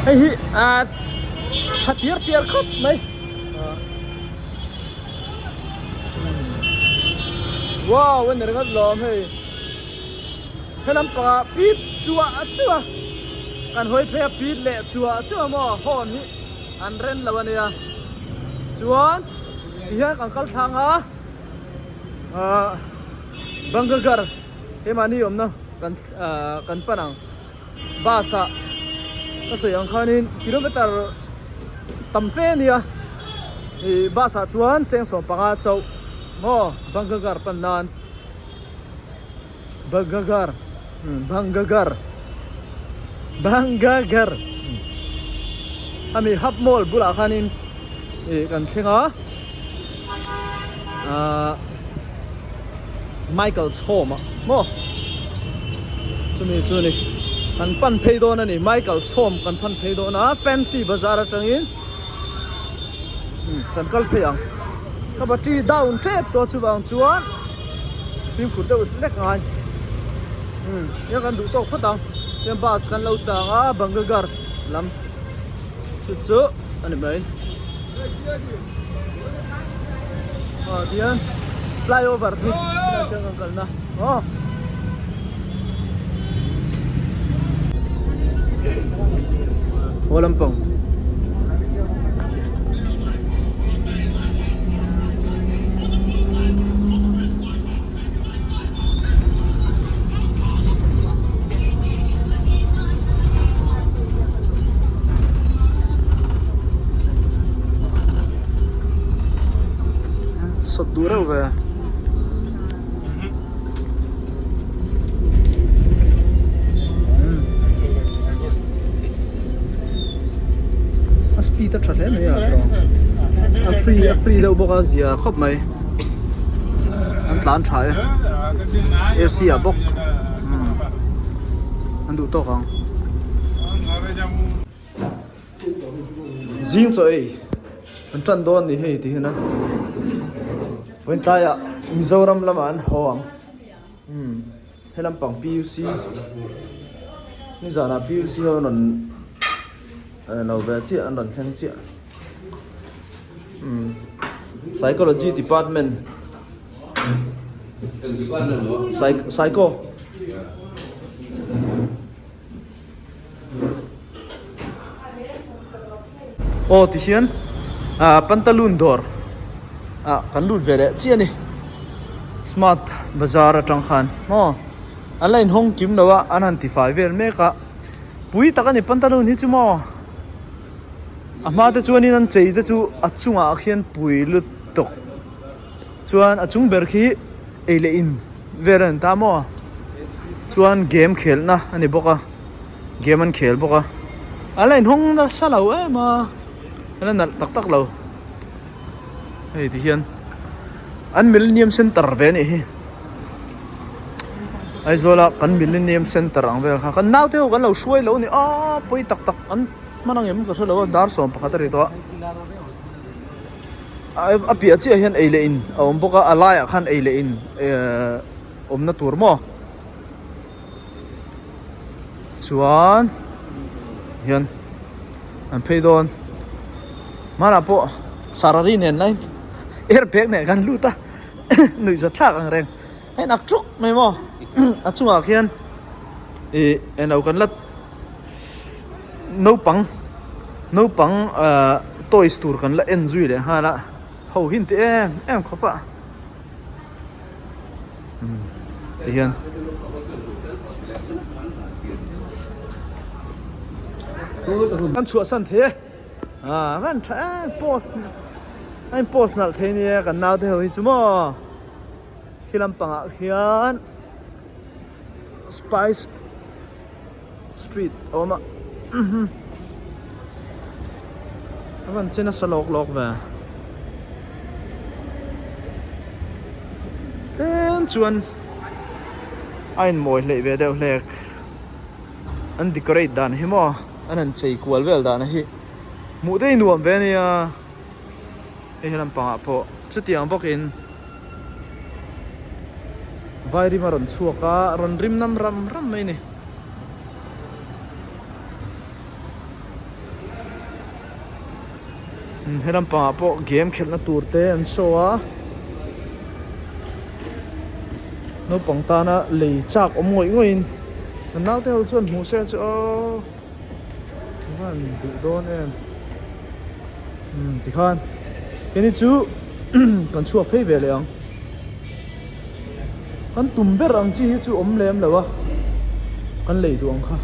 hay hi thật tiết tiết khóc mấy wow bên này rất lom hay cái năm pa pít chua chua anh hoi phe pít lệ chua chua mà hòn hi anh ren là bên này chuan hiện còn câu thang á Banggar em anh em nó kan panang basa kasi ang kanin kilometer tamfe niya basa chuan cheng so panga chau mo Banggar panan Banggar ami hap mall bula kanin kan thenga Michael's home mo chumi kan pan pheido na ni Michael's home kan pan pheido na fancy bazaar atangin kan kal pheyang ka bati down trap to chuwang chuan pim khut deuh lek ngai ya kan du tok phatang yan bus kan lo changa Banggar lam chu ani mai dian flyover ni chang angkal na walang pang sot dura về speed ta thật đấy mấy free đâu bốc gì khóc mày anh tán trái AC à bốc anh đủ to không riêng rồi anh chân đòn thì hay thì na bên tai à Mizoram làm ăn hoang hay làm bằng PUCนี่giờ là PUC hơn nó về chị anh đòn khen chị psychology department psycho thì xiên pantalon door kan lut về đấy chị này smart bazaar atang khan anh lên hong kim đâu anh han ti fai vel me ka pui taka ni pantalon hi chu mo ama te chuan in an chei te chu achunga khian pui lut tok chuan achung ber khi eile in veran ta mo chuan game khelna ani boka game an khel boka anh lên hong na salo ma anh na tak lo hey thì hiền anh Millennium Center về này AIZAWL kan Millennium Center ang về kan nào theo kan lâu xuôi lâu này poi tak anh mà năng em có thể lâu dar som pakhat ri to apia chi hian eile in boka alaya khan eile in na tur mo chuan hian an pheidon mana po sarari nen lai airbag này gan luta nui giật thác ang reng hay nặc trúc mày mo achunga khian en au kan lat no pang toy store kan la enjoy le ha la ho hin te em khopa hian kan chua san thế kan tha post anh post nal thế này kan nào thế hoi chu mo khi làm panga hian Spice Street mà các bạn trên nó salok lok về cái chuan anh mồi lại về đâu lẹ anh decorate đàn hi mo anh chơi qual vel đàn hi mu đây nuông về này cái làm panga po chút tiếng bốc in vai ri maron chuaka ron rim nam ram mấy này Heram pa po game khelna turte an show a no pangtana lei chak omoi ngoin nau te hol chuan mu se chu o man du don em tikhan cái này chú còn chuộc phê về liền con tùm bếp ăn chi chú ốm lem là ba con lẩy đồ ăn kha